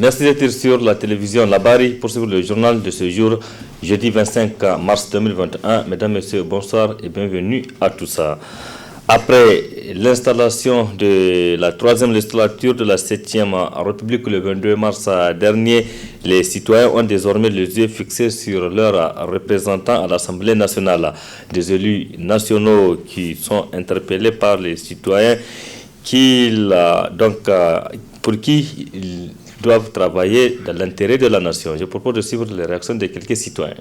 Merci d'être sur la télévision Labari pour suivre le journal de ce jour, jeudi 25 mars 2021. Mesdames, Messieurs, bonsoir et bienvenue à tous. Après l'installation de la 3e législature de la 7e République le 22 mars dernier, les citoyens ont désormais les yeux fixés sur leurs représentants à l'Assemblée nationale. Des élus nationaux qui sont interpellés par les citoyens pour qui ils doivent travailler dans l'intérêt de la nation. Je propose de suivre les réactions de quelques citoyens.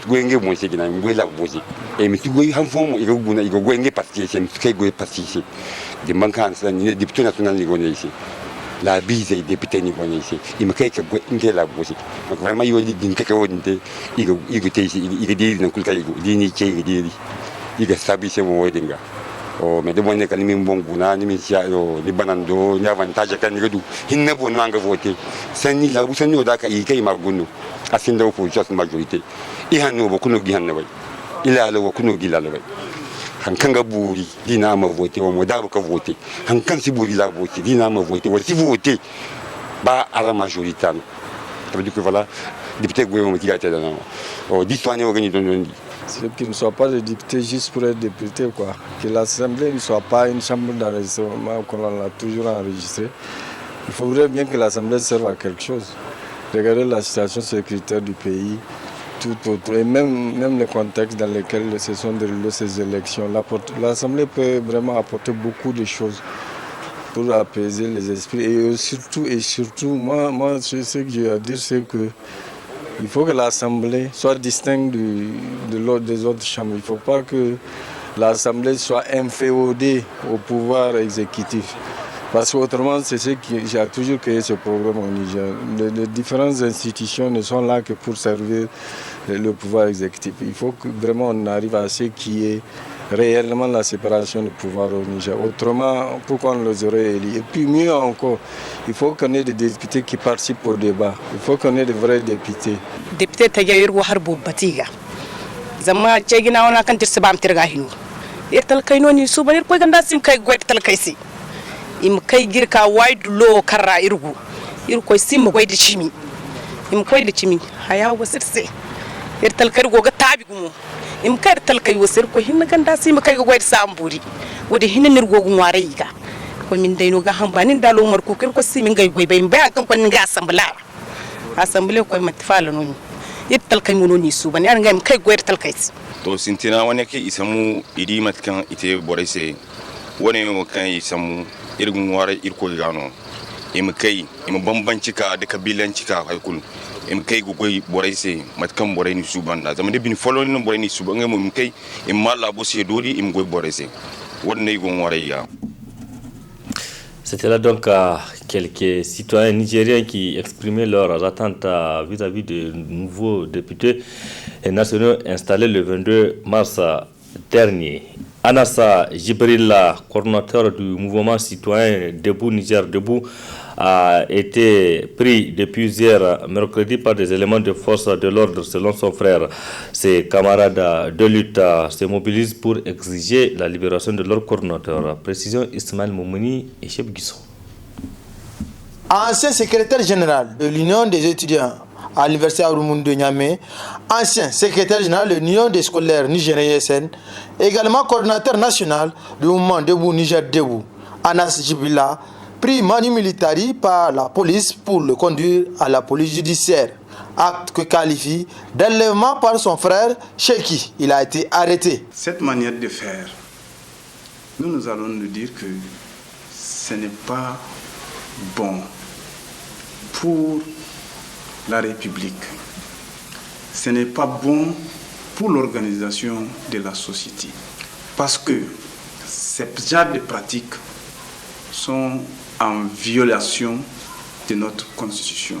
Gwenge mwese kina mwela bozi mtugoi hanfomo igoguna igogwenge partisi mtugoi partisi de mankansa ni député national ligone ici la bise député ni gone ici imkai ka gwenge la bozi vraiment yo din ka wonde igote ici igedi na kulka igo dini che igedi iga sabise mo wedinga o me de bonne kan min bonguna ni min sia yo di banando ni avantage kan igadu hinne bonu anga voter sanni la busani odaka ikai magunu asinda opposition majorité ihanu bokuno gihanna way ila ala bokuno gilala way hankanga buri dina ma voter o modabu ka voter hankan si buri la voter dina ma voter o si voter ba à la majorité ça veut dire que voilà député gouvernement qui a été dans au dissoigne organisé c'est qu'ils ne soient pas des députés juste pour être députés quoi, que l'Assemblée ne soit pas une chambre d'enregistrement qu'on l'a toujours enregistré. Il faudrait bien que l'Assemblée serve à quelque chose. Regardez la situation sécuritaire du pays, tout autre, et même le contexte dans lequel se sont déroulées ces élections. L'Assemblée peut vraiment apporter beaucoup de choses pour apaiser les esprits. Et surtout, moi ce que j'ai à dire, c'est que il faut que l'Assemblée soit distincte des autres chambres. Il ne faut pas que l'Assemblée soit inféodée au pouvoir exécutif. Parce qu'autrement, c'est ce qui a toujours créé ce problème au Niger. Les différentes institutions ne sont là que pour servir le pouvoir exécutif. Il faut que vraiment on arrive à ce qui est réellement la séparation du pouvoir au Niger. Autrement, pourquoi on les aurait élus? Et puis mieux encore, il faut qu'on ait des députés qui participent au débat. Il faut qu'on ait de vrais députés. Député Tagayir Waharbo Batiga. Zama Chegina on a quand il se bat Tirgahino. Et tel Kaino ni Soubanir Pogandasim Kai Guetal Kaisi. Im kai girka wide low karra irgu irko sim goy de chimi im koy de chimi haya wasirse ir talkar goga tabi gumo im kar talkay wasir ko hinna ganda sim kai goy de samburi wodi hinna nir gogu ware yiga ko min dayno ga hambani dalo mar ko ko sim ngay goy bay mbay kan ko nga assemblée ko matfala no ir talkay mono ni subani ar ngam kai goy talkay to sintina woni ke isamu idi matkan ite borese woni mo kan isamu irgun ware irko gano kai bambanci ka da kabilanci ka haikulu kai gugoi boraise matkan borai ni subanda zaman da bin follow ni borai ni subanga kai mala bosse doli goy boraise wonne gon ware ya. C'était là donc quelques citoyens nigériens qui exprimaient leurs attentes vis-à-vis de nouveaux députés nationaux installés le 22 mars dernier. Anassa Jibrilla, coordinateur du mouvement citoyen Debout Niger Debout, a été pris depuis hier mercredi par des éléments de force de l'ordre selon son frère. Ses camarades de lutte se mobilisent pour exiger la libération de leur coordinateur. Précision Ismaël Moumouni et Cheb Guisson. Ancien secrétaire général de l'Union des étudiants à l'université Aouroumou de Niamey, ancien secrétaire général de l'Union des scolaires nigériens SN, également coordinateur national du mouvement Debout Niger Debout, Anas Jibila, pris manu militari par la police pour le conduire à la police judiciaire. Acte que qualifie d'enlèvement par son frère, chez qui il a été arrêté. Cette manière de faire, nous allons nous dire que ce n'est pas bon pour la République. Ce n'est pas bon pour l'organisation de la société. Parce que ces genres de pratiques sont en violation de notre constitution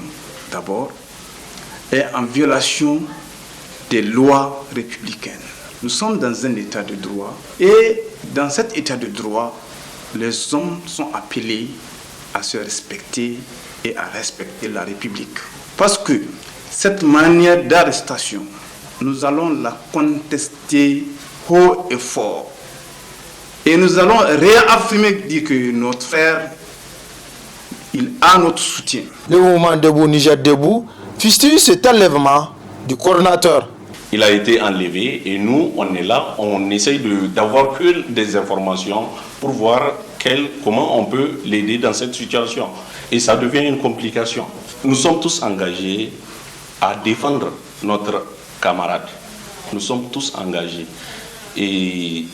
d'abord et en violation des lois républicaines. Nous sommes dans un état de droit et dans cet état de droit, les hommes sont appelés à se respecter et à respecter la République. Parce que cette manière d'arrestation, nous allons la contester haut et fort. Et nous allons réaffirmer, dire que notre frère, il a notre soutien. Le mouvement Debout Niger Debout fustille cet enlèvement du coordinateur. Il a été enlevé et nous, on est là, on essaye d'avoir que des informations pour voir comment on peut l'aider dans cette situation. Et ça devient une complication. Nous sommes tous engagés à défendre notre camarade. Nous sommes tous engagés. Et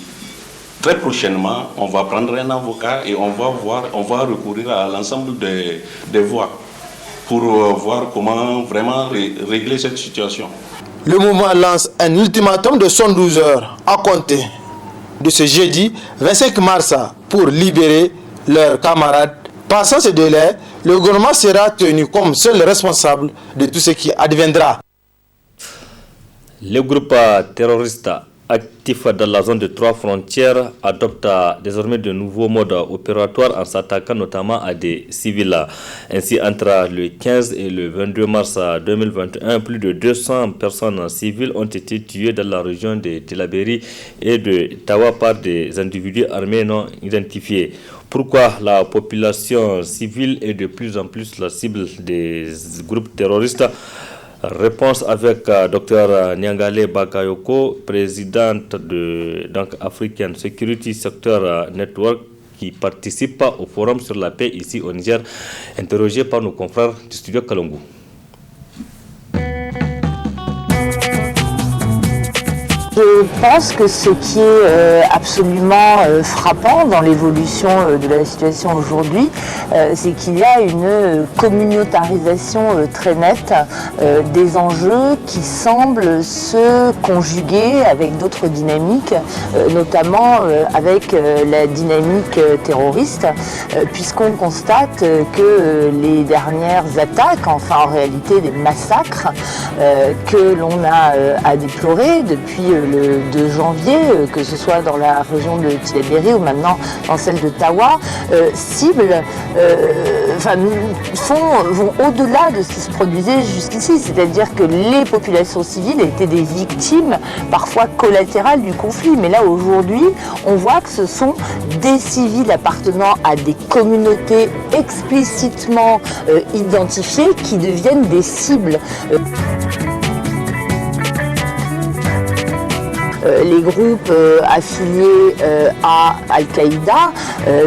très prochainement, on va prendre un avocat et on va recourir à l'ensemble des voies pour voir comment vraiment régler cette situation. Le mouvement lance un ultimatum de 112 heures à compter de ce jeudi 25 mars pour libérer leurs camarades. Passant ce délai, le gouvernement sera tenu comme seul responsable de tout ce qui adviendra. Le groupe terroriste actif dans la zone de 3 frontières adopte désormais de nouveaux modes opératoires en s'attaquant notamment à des civils. Ainsi, entre le 15 et le 22 mars 2021, plus de 200 personnes civiles ont été tuées dans la région de Tillabéri et de Tawa par des individus armés non identifiés. Pourquoi la population civile est de plus en plus la cible des groupes terroristes? Réponse avec Dr Nyangale Bakayoko, présidente de African Security Sector Network, qui participe au forum sur la paix ici au Niger, interrogé par nos confrères du studio Kalongo. Je pense que ce qui est absolument frappant dans l'évolution de la situation aujourd'hui, c'est qu'il y a une communautarisation très nette des enjeux qui semblent se conjuguer avec d'autres dynamiques, notamment avec la dynamique terroriste, puisqu'on constate que les dernières attaques, enfin en réalité des massacres que l'on a à déplorer depuis le 2 janvier, que ce soit dans la région de Tillabéri ou maintenant dans celle de Tawa, vont au-delà de ce qui se produisait jusqu'ici. C'est-à-dire que les populations civiles étaient des victimes parfois collatérales du conflit. Mais là, aujourd'hui, on voit que ce sont des civils appartenant à des communautés explicitement identifiées qui deviennent des cibles. Les groupes affiliés à Al-Qaïda,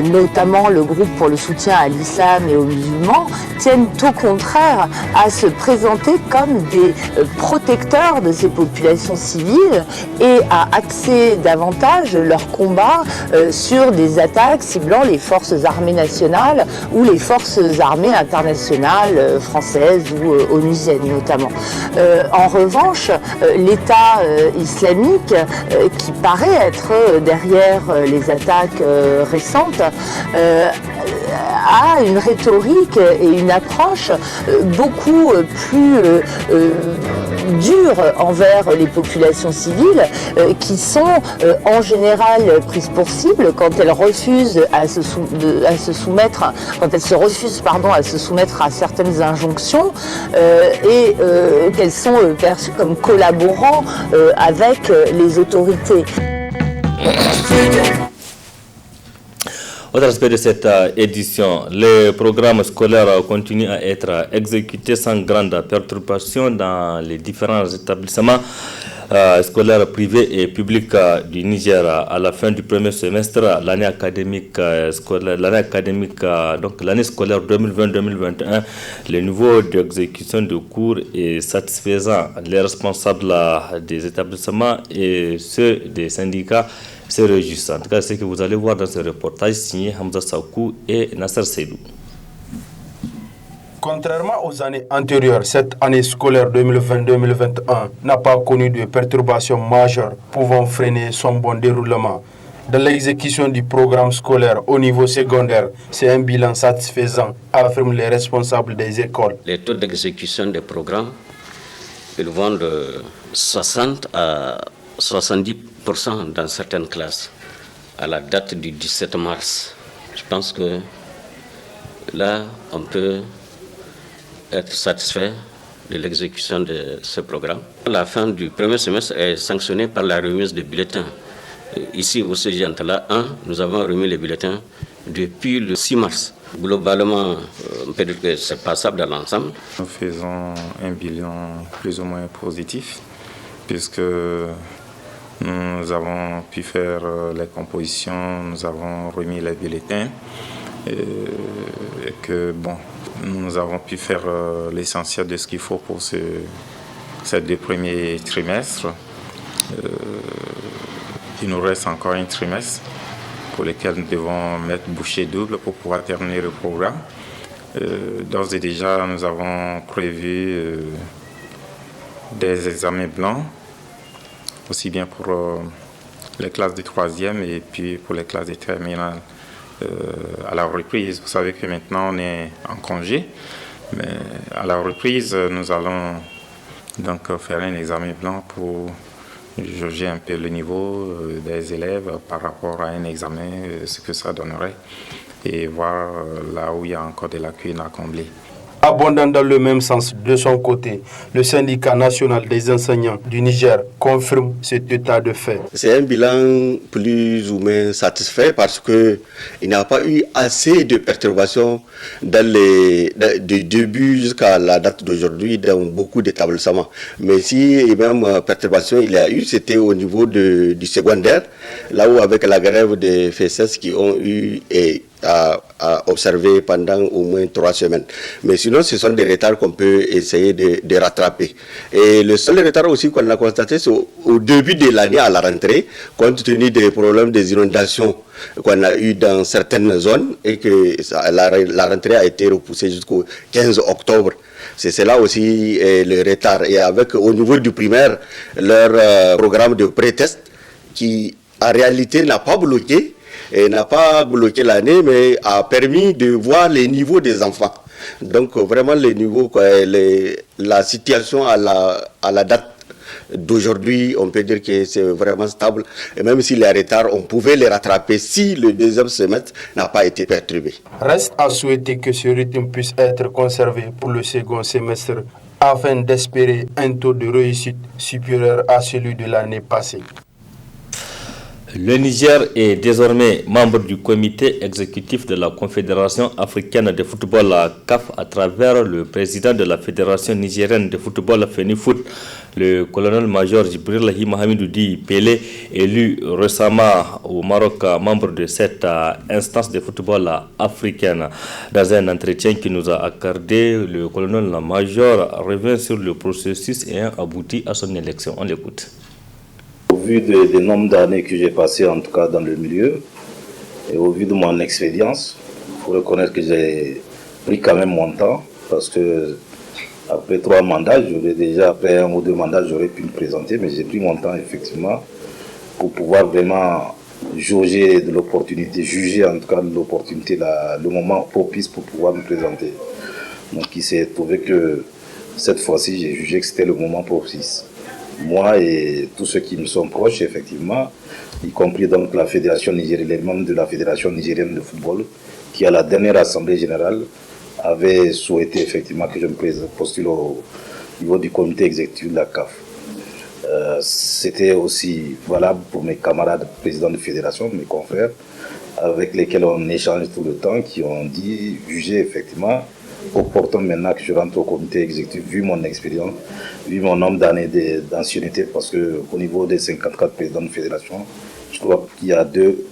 notamment le groupe pour le soutien à l'islam et aux musulmans, tiennent au contraire à se présenter comme des protecteurs de ces populations civiles et à axer davantage leur combat sur des attaques ciblant les forces armées nationales ou les forces armées internationales françaises ou onusiennes notamment. En revanche, l'État islamique, qui paraît être derrière les attaques récentes, a une rhétorique et une approche beaucoup plus dure envers les populations civiles qui sont en général prises pour cible quand elles refusent à se soumettre à certaines injonctions et qu'elles sont perçues comme collaborant avec les autorités. Autre aspect de cette édition, les programmes scolaires continuent à être exécutés sans grande perturbation dans les différents établissements scolaires privés et publics du Niger. À la fin du premier semestre, l'année scolaire 2020-2021, le niveau d'exécution de cours est satisfaisant. Les responsables des établissements et ceux des syndicats se réjouissent. En tout cas, c'est ce que vous allez voir dans ce reportage signé Hamza Saoukou et Nasser Seydou. Contrairement aux années antérieures, cette année scolaire 2020-2021 n'a pas connu de perturbations majeures pouvant freiner son bon déroulement. Dans l'exécution du programme scolaire au niveau secondaire, c'est un bilan satisfaisant, affirment les responsables des écoles. Les taux d'exécution des programmes, ils vont de 60 à 70% dans certaines classes à la date du 17 mars. Je pense que là, on peut être satisfait de l'exécution de ce programme. La fin du premier semestre est sanctionnée par la remise des bulletins Ici, au CGNTLA 1, nous avons remis les bulletins depuis le 6 mars. Globalement, on peut dire que c'est passable dans l'ensemble. Nous faisons un bilan plus ou moins positif, puisque nous avons pu faire les compositions, nous avons remis les bulletins, et que bon, nous avons pu faire l'essentiel de ce qu'il faut pour ces 2 premiers trimestres. Il nous reste encore un trimestre pour lequel nous devons mettre bouchée double pour pouvoir terminer le programme. D'ores et déjà, nous avons prévu des examens blancs, aussi bien pour les classes de 3e et puis pour les classes de terminale. À la reprise, vous savez que maintenant on est en congé, mais à la reprise, nous allons donc faire un examen blanc pour jauger un peu le niveau des élèves par rapport à un examen, ce que ça donnerait, et voir là où il y a encore des lacunes à combler. Abondant dans le même sens, de son côté, le syndicat national des enseignants du Niger confirme cet état de fait. C'est un bilan plus ou moins satisfait parce qu'il n'y a pas eu assez de perturbations du début jusqu'à la date d'aujourd'hui dans beaucoup d'établissements. Mais si même perturbation il y a eu, c'était au niveau du secondaire, là où avec la grève des FSS qui ont eu à observer pendant au moins 3 semaines. Mais sinon, ce sont des retards qu'on peut essayer de rattraper. Et le seul retard aussi qu'on a constaté, c'est au début de l'année, à la rentrée, compte tenu des problèmes des inondations qu'on a eu dans certaines zones et que la rentrée a été repoussée jusqu'au 15 octobre. C'est cela aussi le retard. Et avec, au niveau du primaire, leur programme de pré-test qui, en réalité, n'a pas bloqué l'année, mais a permis de voir les niveaux des enfants. Donc vraiment les niveaux, la situation à la date d'aujourd'hui, on peut dire que c'est vraiment stable. Et même si les retards, on pouvait les rattraper si le 2e semestre n'a pas été perturbé. Reste à souhaiter que ce rythme puisse être conservé pour le second semestre afin d'espérer un taux de réussite supérieur à celui de l'année passée. Le Niger est désormais membre du comité exécutif de la Confédération africaine de football, la CAF, à travers le président de la Fédération nigérienne de football, FENIFOOT, le colonel-major Djibril Hamidou Di Pelé, élu récemment au Maroc membre de cette instance de football africaine. Dans un entretien qui nous a accordé, le colonel-major revient sur le processus ayant abouti à son élection. On l'écoute. Au vu des nombres d'années que j'ai passées, en tout cas dans le milieu, et au vu de mon expérience, il faut reconnaître que j'ai pris quand même mon temps, parce que après 3 mandats, après 1 ou 2 mandats, j'aurais pu me présenter, mais j'ai pris mon temps effectivement pour pouvoir vraiment juger de l'opportunité, en tout cas de l'opportunité, le moment propice pour pouvoir me présenter. Donc il s'est trouvé que cette fois-ci, j'ai jugé que c'était le moment propice. Moi et tous ceux qui me sont proches, effectivement, y compris donc la fédération nigérienne, les membres de la fédération nigérienne de football, qui à la dernière assemblée générale avait souhaité effectivement que je me postule au niveau du comité exécutif de la CAF. C'était aussi valable pour mes camarades présidents de fédération, mes confrères, avec lesquels on échange tout le temps, qui ont jugé effectivement opportun maintenant que je rentre au comité exécutif, vu mon expérience, vu mon nombre d'années d'ancienneté, parce qu'au niveau des 54 présidents de fédération, je crois qu'il y a deux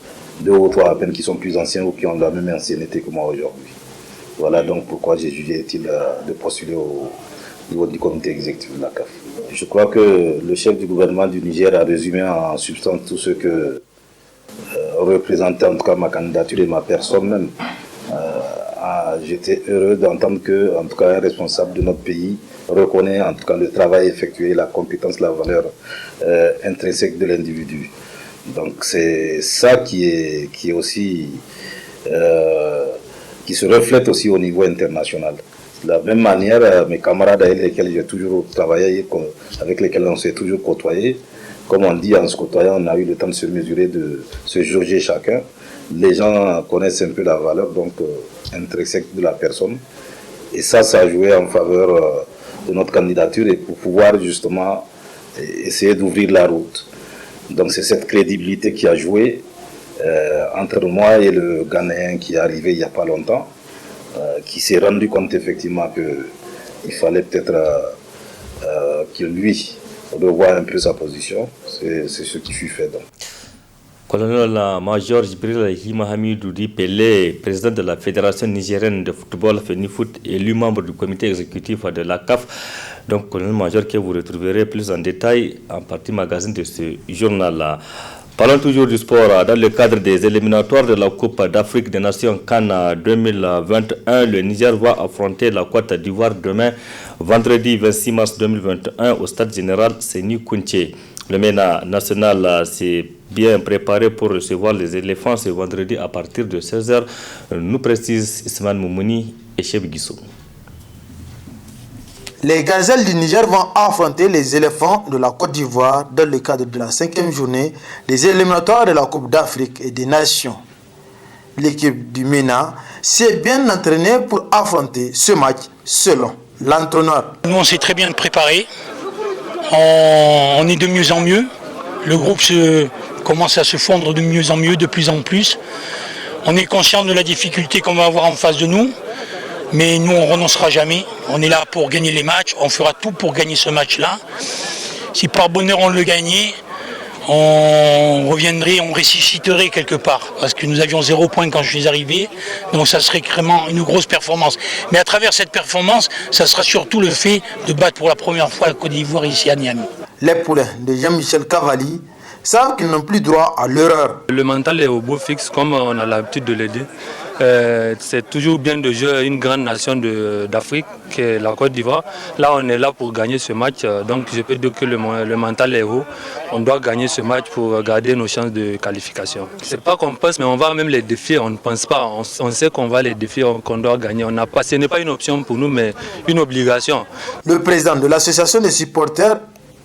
ou 3 à peine qui sont plus anciens ou qui ont la même ancienneté que moi aujourd'hui. Voilà donc pourquoi j'ai jugé utile de postuler au niveau du comité exécutif de la CAF. Je crois que le chef du gouvernement du Niger a résumé en substance tout ce que représentait en tout cas ma candidature et ma personne même. J'étais heureux d'entendre que, en tout cas, un responsable de notre pays reconnaît en tout cas le travail effectué, la compétence, la valeur intrinsèque de l'individu. Donc c'est ça qui est aussi qui se reflète aussi au niveau international. De la même manière, mes camarades avec lesquels j'ai toujours travaillé, avec lesquels on s'est toujours côtoyé, comme on dit, en se côtoyant, on a eu le temps de se mesurer, de se jauger chacun. Les gens connaissent un peu la valeur donc intrinsèque de la personne. Et ça a joué en faveur de notre candidature et pour pouvoir justement essayer d'ouvrir la route. Donc c'est cette crédibilité qui a joué entre moi et le Ghanéen qui est arrivé il n'y a pas longtemps, qui s'est rendu compte effectivement qu'il fallait peut-être qu'il lui revoie un peu sa position. C'est ce qui fut fait donc. Colonel-major Jibril Hima Hamidou Pelé, président de la Fédération nigérienne de football FENIFOOT, élu membre du comité exécutif de la CAF. Donc, colonel-major que vous retrouverez plus en détail en partie magazine de ce journal-là. Parlons toujours du sport. Dans le cadre des éliminatoires de la Coupe d'Afrique des Nations Cannes 2021, le Niger va affronter la Côte d'Ivoire demain, vendredi 26 mars 2021, au stade général Séni Kounché. Le MENA national s'est bien préparé pour recevoir les éléphants ce vendredi à partir de 16h, nous précise Ismaël Moumouni et Cheb Guissou. Les gazelles du Niger vont affronter les éléphants de la Côte d'Ivoire dans le cadre de la 5e journée des éliminatoires de la Coupe d'Afrique et des Nations. L'équipe du MENA s'est bien entraînée pour affronter ce match selon l'entraîneur. Nous on s'est très bien préparé, on est de mieux en mieux, le groupe commence à se fondre de mieux en mieux, de plus en plus. On est conscient de la difficulté qu'on va avoir en face de nous. Mais nous, on ne renoncera jamais. On est là pour gagner les matchs. On fera tout pour gagner ce match-là. Si par bonheur on le gagnait, on reviendrait, on ressusciterait quelque part. Parce que nous avions 0 point quand je suis arrivé. Donc ça serait vraiment une grosse performance. Mais à travers cette performance, ça sera surtout le fait de battre pour la première fois la Côte d'Ivoire ici à Niamey. Les poulains de Jean-Michel Cavalli savent qu'ils n'ont plus droit à l'erreur. Le mental est au beau fixe comme on a l'habitude de le dire. C'est toujours bien de jouer une grande nation d'Afrique, qui est la Côte d'Ivoire. Là, on est là pour gagner ce match. Donc, je peux dire que le mental est haut. On doit gagner ce match pour garder nos chances de qualification. C'est pas qu'on pense, mais on va même les défier. On ne pense pas. On sait qu'on va les défier, qu'on doit gagner. Ce n'est pas une option pour nous, mais une obligation. Le président de l'association des supporters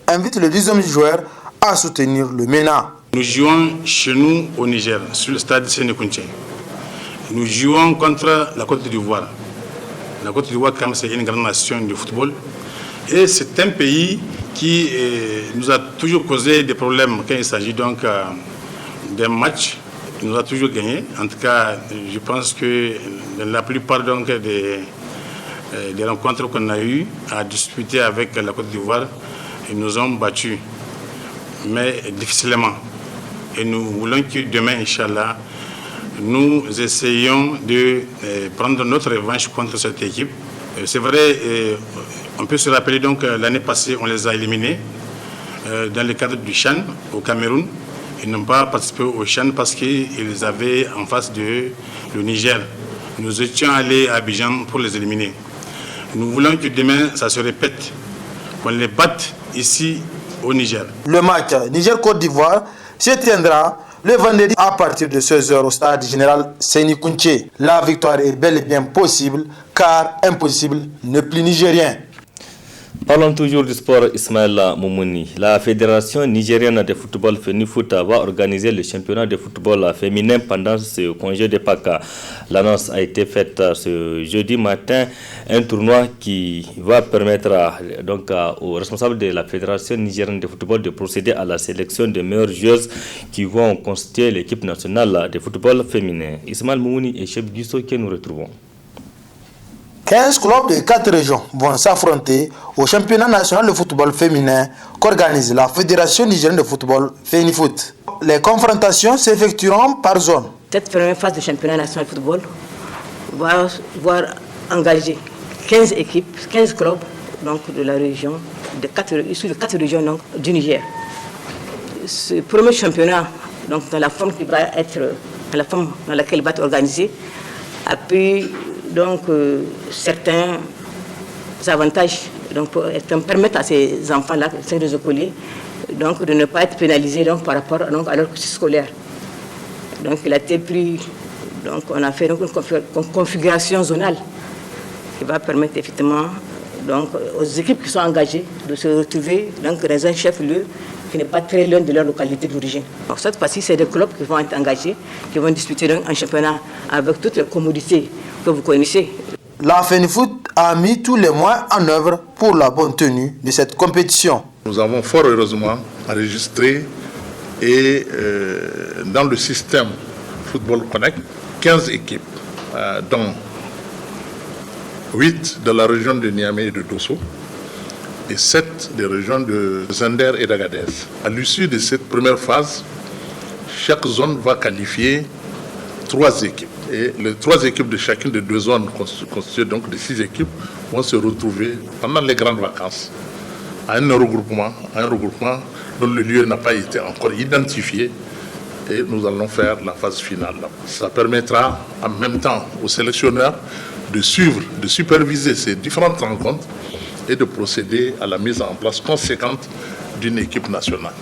invite le 10e joueur à soutenir le MENA. Nous jouons chez nous au Niger, sur le stade Séni Kounché. Nous jouons contre la Côte d'Ivoire. La Côte d'Ivoire, comme c'est une grande nation de football. Et c'est un pays qui nous a toujours causé des problèmes quand il s'agit donc d'un match. Il nous a toujours gagné. En tout cas, je pense que la plupart donc, des rencontres qu'on a eues à disputer avec la Côte d'Ivoire, ils nous ont battus, mais difficilement. Et nous voulons que demain, Inch'Allah, nous essayons de prendre notre revanche contre cette équipe. C'est vrai, on peut se rappeler donc l'année passée, on les a éliminés dans le cadre du CHAN au Cameroun. Ils n'ont pas participé au CHAN parce qu'ils avaient en face le Niger. Nous étions allés à Abidjan pour les éliminer. Nous voulons que demain, ça se répète, qu'on les batte ici au Niger. Le match Niger-Côte d'Ivoire se tiendra le vendredi à partir de 16h au stade général Séni Kounché. La victoire est bel et bien possible car impossible n'est plus nigérien. Parlons toujours du sport, Ismaël Moumouni. La Fédération nigérienne de football FENIFOOT va organiser le championnat de football féminin pendant ce congé de Pâques. L'annonce a été faite ce jeudi matin, un tournoi qui va permettre aux responsables de la Fédération nigérienne de football de procéder à la sélection des meilleures joueuses qui vont constituer l'équipe nationale de football féminin. Ismaël Moumouni et Cheb Guissou que nous retrouvons. 15 clubs de 4 régions vont s'affronter au championnat national de football féminin qu'organise la Fédération nigérienne de football FENIFOOT. Les confrontations s'effectueront par zone. Cette première phase du championnat national de football va voir engager 15 équipes, 15 clubs donc, de la région, issus de 4 régions donc, du Niger. Ce premier championnat, donc, dans la forme qui va être, dans la forme dans laquelle il va être organisé, a pu donc certains avantages donc, pour permettre à ces enfants-là, ces écoliers, donc de ne pas être pénalisés donc, par rapport donc, à leur cursus scolaire. Donc il a été pris, donc on a fait donc, une configuration zonale qui va permettre effectivement donc, aux équipes qui sont engagées de se retrouver donc, dans un chef-lieu qui n'est pas très loin de leur localité d'origine. Cette fois-ci, c'est des clubs qui vont être engagés, qui vont disputer donc, un championnat avec toutes les commodités que vous connaissez. La FENIFOOT a mis tous les moyens en œuvre pour la bonne tenue de cette compétition. Nous avons fort heureusement enregistré Et dans le système Football Connect, 15 équipes, dont 8 de la région de Niamey et de Dosso, et 7 des régions de Zender et d'Agadez. À l'issue de cette première phase, chaque zone va qualifier 3 équipes. Et les 3 équipes de chacune des 2 zones, constituées donc de 6 équipes, vont se retrouver pendant les grandes vacances à un regroupement dont le lieu n'a pas été encore identifié. Et nous allons faire la phase finale. Ça permettra en même temps aux sélectionneurs de suivre, de superviser ces différentes rencontres et de procéder à la mise en place conséquente d'une équipe nationale.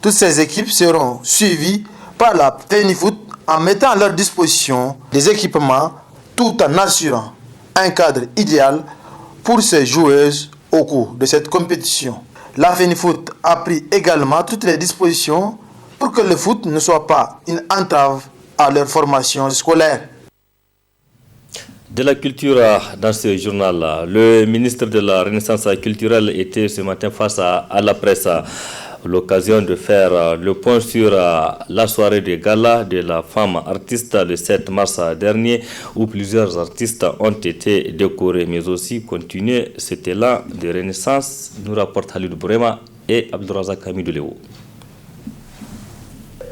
Toutes ces équipes seront suivies par la FENIFOOT en mettant à leur disposition des équipements tout en assurant un cadre idéal pour ces joueuses au cours de cette compétition. La FENIFOOT a pris également toutes les dispositions pour que le foot ne soit pas une entrave à leur formation scolaire. De la culture dans ce journal, le ministre de la Renaissance culturelle était ce matin face à la presse à l'occasion de faire le point sur la soirée de gala de la femme artiste le 7 mars dernier où plusieurs artistes ont été décorés mais aussi continuer cet élan de renaissance, nous rapporte Khalid Bourema et Abdourazak Hamidou Léo.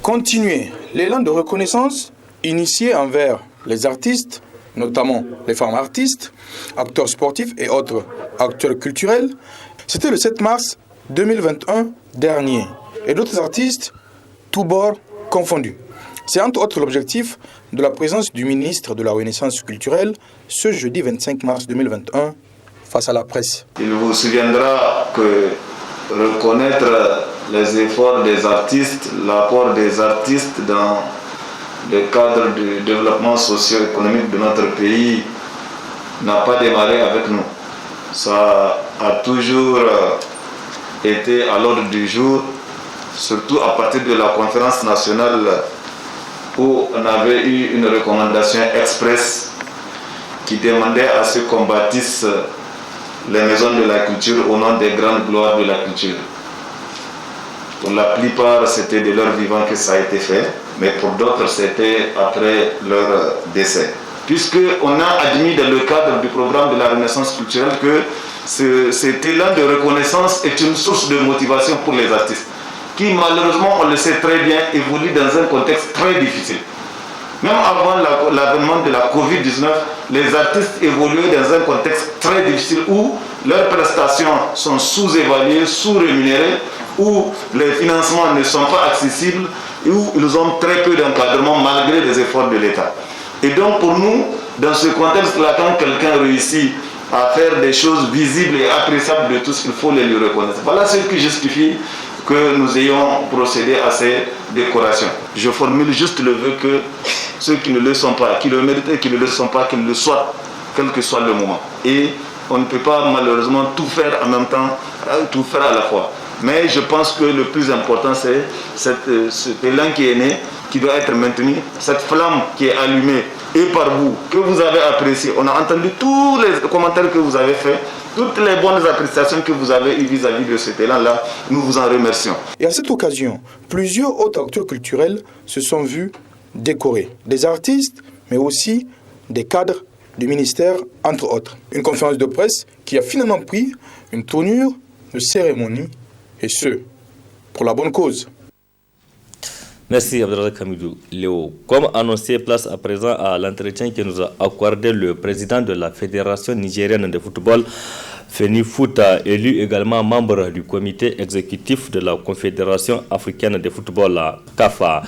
Continuer l'élan de reconnaissance initié envers les artistes, notamment les femmes artistes, acteurs sportifs et autres acteurs culturels, c'était le 7 mars 2021 dernier. Et d'autres artistes, tous bords confondus. C'est entre autres l'objectif de la présence du ministre de la Renaissance culturelle ce jeudi 25 mars 2021 face à la presse. Il vous souviendra que reconnaître les efforts des artistes, l'apport des artistes dans le cadre du développement socio-économique de notre pays n'a pas démarré avec nous. Ça a toujours été à l'ordre du jour, surtout à partir de la conférence nationale où on avait eu une recommandation express qui demandait à ce qu'on bâtisse les maisons de la culture au nom des grandes gloires de la culture. Pour la plupart, c'était de leur vivant que ça a été fait, mais pour d'autres, c'était après leur décès. Puisqu'on a admis dans le cadre du programme de la Renaissance culturelle que cet élan de reconnaissance est une source de motivation pour les artistes, qui malheureusement, on le sait très bien, évoluent dans un contexte très difficile. Même avant l'avènement de la Covid-19, les artistes évoluaient dans un contexte très difficile où leurs prestations sont sous-évaluées, sous-rémunérées, où les financements ne sont pas accessibles, et où ils ont très peu d'encadrement malgré les efforts de l'État. Et donc pour nous, dans ce contexte-là, quand quelqu'un réussit à faire des choses visibles et appréciables de tous, il faut les lui reconnaître. Voilà ce qui justifie que nous ayons procédé à ces décorations. Je formule juste le vœu que ceux qui ne le sont pas, qui le méritent et qui ne le sont pas, qu'ils le soient, quel que soit le moment. Et on ne peut pas malheureusement tout faire en même temps, tout faire à la fois. Mais je pense que le plus important, c'est cet élan qui est né, qui doit être maintenu, cette flamme qui est allumée, et par vous, que vous avez apprécié. On a entendu tous les commentaires que vous avez faits, toutes les bonnes appréciations que vous avez eues vis-à-vis de cet élan-là. Nous vous en remercions. Et à cette occasion, plusieurs autres acteurs culturels se sont vus décorés. Des artistes, mais aussi des cadres du ministère, entre autres. Une conférence de presse qui a finalement pris une tournure de cérémonie, et ce, pour la bonne cause. Merci Abdelrazak Hamidou Léo. Comme annoncé, place à présent à l'entretien que nous a accordé le président de la Fédération nigérienne de football, FENIFOOT, élu également membre du comité exécutif de la Confédération africaine de football, CAFA.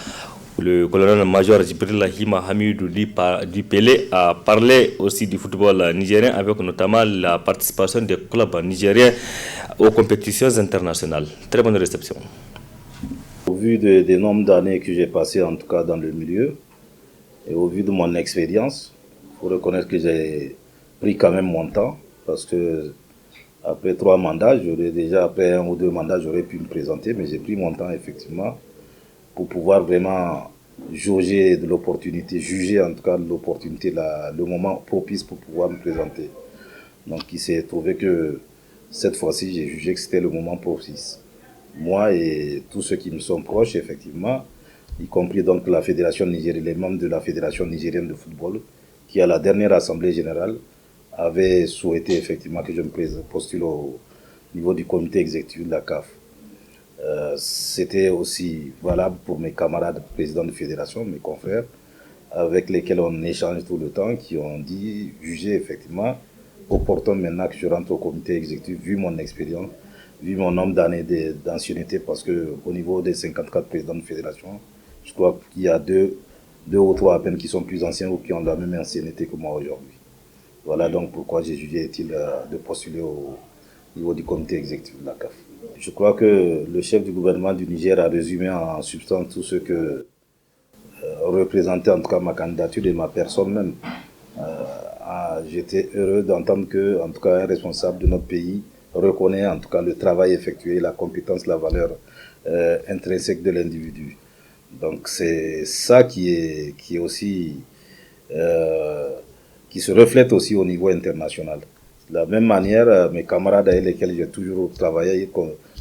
Le colonel-major Djibril Hima Hamidou Dupélé a parlé aussi du football nigérien avec notamment la participation des clubs nigériens aux compétitions internationales. Très bonne réception. Au vu des nombres d'années que j'ai passées en tout cas dans le milieu et au vu de mon expérience, il faut reconnaître que j'ai pris quand même mon temps parce que après 3 mandats, après 1 ou 2 mandats, j'aurais pu me présenter, mais j'ai pris mon temps effectivement pour pouvoir vraiment juger de l'opportunité, juger en tout cas de l'opportunité, le moment propice pour pouvoir me présenter. Donc il s'est trouvé que cette fois-ci, j'ai jugé que c'était le moment propice. moi et tous ceux qui me sont proches, effectivement, y compris donc la fédération nigérienne, les membres de la fédération nigérienne de football, qui à la dernière assemblée générale avaient souhaité effectivement que je me postule au niveau du comité exécutif de la CAF. C'était aussi valable pour mes camarades présidents de fédération, mes confrères, avec lesquels on échange tout le temps, qui ont jugé effectivement opportun maintenant que je rentre au comité exécutif, vu mon expérience, vu mon nombre d'années d'ancienneté, parce qu'au niveau des 54 présidents de fédération, je crois qu'il y a deux ou trois à peine qui sont plus anciens ou qui ont la même ancienneté que moi aujourd'hui. Voilà donc pourquoi j'ai jugé utile de postuler au niveau du comité exécutif de la CAF. Je crois que le chef du gouvernement du Niger a résumé en substance tout ce que représentait en tout cas ma candidature et ma personne même. J'étais heureux d'entendre que, en tout cas, un responsable de notre pays reconnaît en tout cas le travail effectué, la compétence, la valeur intrinsèque de l'individu. Donc c'est ça qui est aussi qui se reflète aussi au niveau international. De la même manière, mes camarades avec lesquels j'ai toujours travaillé,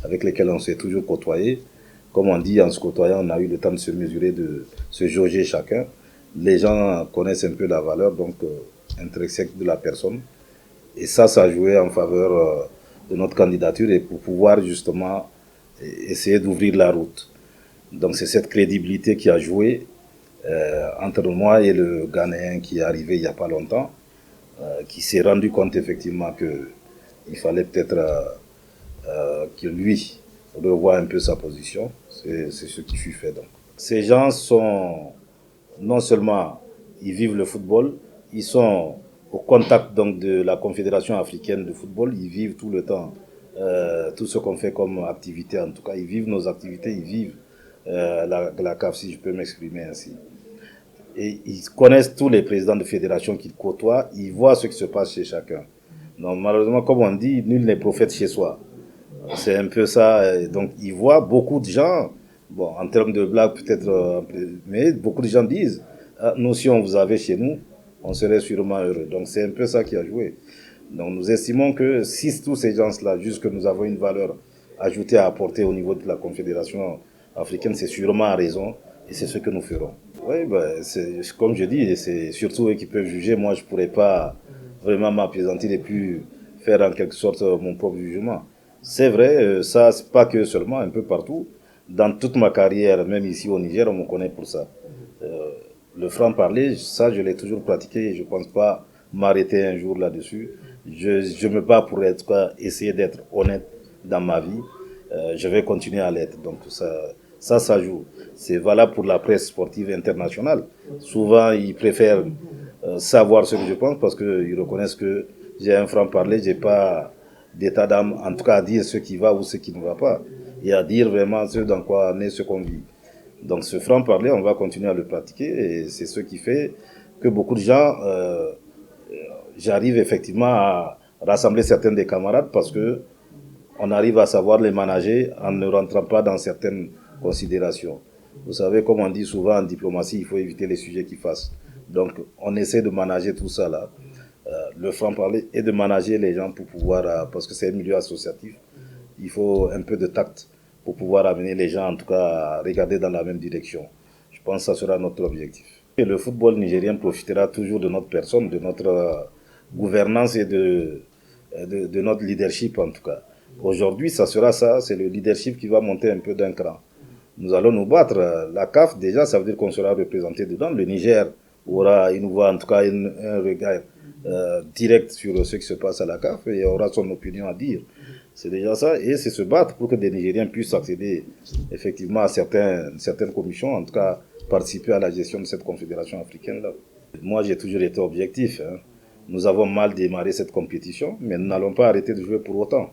avec lesquels on s'est toujours côtoyé, comme on dit, en se côtoyant, on a eu le temps de se mesurer, de se jauger chacun. Les gens connaissent un peu la valeur donc intrinsèque de la personne. Et ça a joué en faveur de notre candidature et pour pouvoir justement essayer d'ouvrir la route. Donc c'est cette crédibilité qui a joué entre moi et le Ghanéen qui est arrivé il n'y a pas longtemps, qui s'est rendu compte effectivement qu'il fallait peut-être que lui revoie un peu sa position. C'est ce qui fut fait donc. Ces gens sont non seulement ils vivent le football, ils sont au contact donc de la Confédération africaine de football, ils vivent tout le temps tout ce qu'on fait comme activité, en tout cas ils vivent nos activités, ils vivent la CAF, si je peux m'exprimer ainsi. Et ils connaissent tous les présidents de fédération qu'ils côtoient, ils voient ce qui se passe chez chacun. Donc malheureusement, comme on dit, nul n'est prophète chez soi. C'est un peu ça. Donc ils voient beaucoup de gens, bon en termes de blague peut-être, mais beaucoup de gens disent, nous si on vous avait chez nous, on serait sûrement heureux. Donc c'est un peu ça qui a joué. Donc nous estimons que si tous ces gens-là, juste que nous avons une valeur ajoutée à apporter au niveau de la Confédération africaine, c'est sûrement raison et c'est ce que nous ferons. Oui, comme je dis, c'est surtout eux qui peuvent juger. Moi, je ne pourrais pas vraiment m'apaisantir et puis faire en quelque sorte mon propre jugement. C'est vrai, ça, c'est pas que seulement, un peu partout. Dans toute ma carrière, même ici au Niger, on me connaît pour ça. Le franc-parler, ça, je l'ai toujours pratiqué et je ne pense pas m'arrêter un jour là-dessus. Je me bats pour essayer d'être honnête dans ma vie. Je vais continuer à l'être. Donc ça joue. C'est valable pour la presse sportive internationale. Souvent, ils préfèrent savoir ce que je pense parce qu'ils reconnaissent que j'ai un franc-parler, j'ai pas d'état d'âme, en tout cas à dire ce qui va ou ce qui ne va pas, et à dire vraiment ce dans quoi on est, ce qu'on vit. Donc ce franc-parler, on va continuer à le pratiquer et c'est ce qui fait que beaucoup de gens, j'arrive effectivement à rassembler certains des camarades parce que on arrive à savoir les manager en ne rentrant pas dans certaines considérations. Vous savez, comme on dit souvent en diplomatie, il faut éviter les sujets qui fâchent. Donc, on essaie de manager tout ça là, le franc-parler et de manager les gens pour pouvoir, parce que c'est un milieu associatif, il faut un peu de tact pour pouvoir amener les gens, en tout cas, à regarder dans la même direction. Je pense que ça sera notre objectif. Et le football nigérien profitera toujours de notre personne, de notre gouvernance et de notre leadership en tout cas. Aujourd'hui, ça sera ça, c'est le leadership qui va monter un peu d'un cran. Nous allons nous battre. La CAF, déjà, ça veut dire qu'on sera représenté dedans. Le Niger aura une voix, en tout cas un regard direct sur ce qui se passe à la CAF et aura son opinion à dire. C'est déjà ça. Et c'est se battre pour que des Nigériens puissent accéder effectivement à certaines commissions, en tout cas participer à la gestion de cette confédération africaine-là. Moi, j'ai toujours été objectif. Nous avons mal démarré cette compétition, mais nous n'allons pas arrêter de jouer pour autant.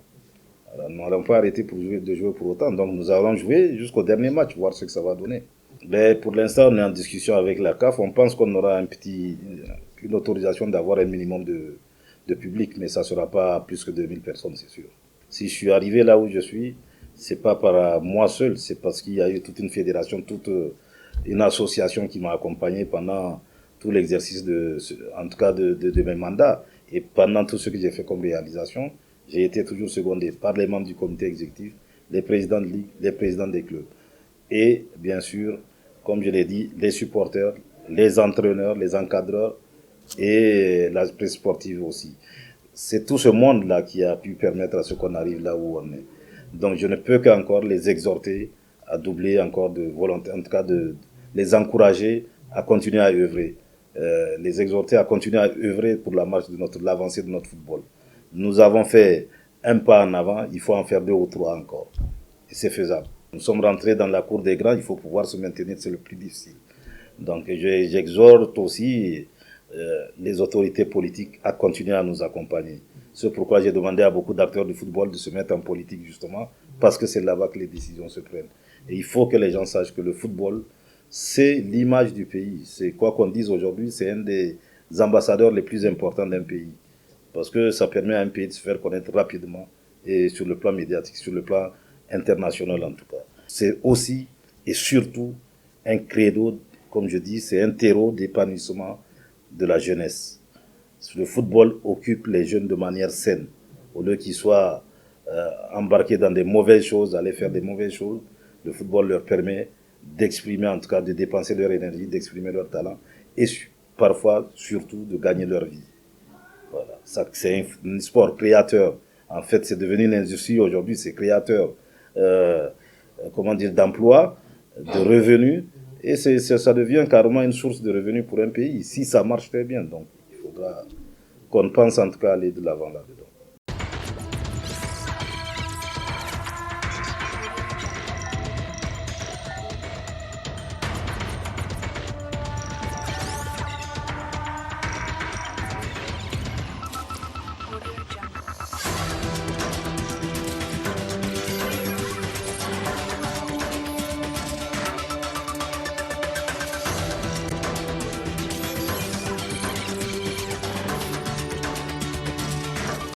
Nous n'allons pas arrêter de jouer pour autant. Donc nous allons jouer jusqu'au dernier match, voir ce que ça va donner. Mais pour l'instant, on est en discussion avec la CAF. On pense qu'on aura une autorisation d'avoir un minimum de public, mais ça ne sera pas plus que 2000 personnes, c'est sûr. Si je suis arrivé là où je suis, ce n'est pas par moi seul, c'est parce qu'il y a eu toute une fédération, toute une association qui m'a accompagné pendant tout l'exercice en tout cas de mes mandats. Et pendant tout ce que j'ai fait comme réalisation, j'ai été toujours secondé par les membres du comité exécutif, les présidents de ligue, les présidents des clubs. Et bien sûr, comme je l'ai dit, les supporters, les entraîneurs, les encadreurs et la presse sportive aussi. C'est tout ce monde-là qui a pu permettre à ce qu'on arrive là où on est. Donc je ne peux qu'encore les exhorter à doubler encore de volonté, en tout cas de les encourager à continuer à œuvrer, les exhorter à continuer à œuvrer pour la marche de l'avancée de notre football. Nous avons fait un pas en avant, il faut en faire 2 ou 3 encore. Et c'est faisable. Nous sommes rentrés dans la cour des grands, il faut pouvoir se maintenir, c'est le plus difficile. Donc j'exhorte aussi les autorités politiques à continuer à nous accompagner. C'est pourquoi j'ai demandé à beaucoup d'acteurs du football de se mettre en politique justement, parce que c'est là-bas que les décisions se prennent. Et il faut que les gens sachent que le football, c'est l'image du pays. C'est quoi qu'on dise aujourd'hui, c'est un des ambassadeurs les plus importants d'un pays. Parce que ça permet à un pays de se faire connaître rapidement et sur le plan médiatique, sur le plan international en tout cas. C'est aussi et surtout un credo, comme je dis, c'est un terreau d'épanouissement de la jeunesse. Le football occupe les jeunes de manière saine. Au lieu qu'ils soient embarqués dans des mauvaises choses, aller faire des mauvaises choses, le football leur permet d'exprimer, en tout cas de dépenser leur énergie, d'exprimer leur talent et parfois surtout de gagner leur vie. Voilà. Ça, c'est un sport créateur. En fait, c'est devenu une industrie aujourd'hui, c'est créateur d'emplois, de revenus, et ça devient carrément une source de revenus pour un pays, si ça marche très bien. Donc, il faudra qu'on pense en tout cas aller de l'avant là-dedans.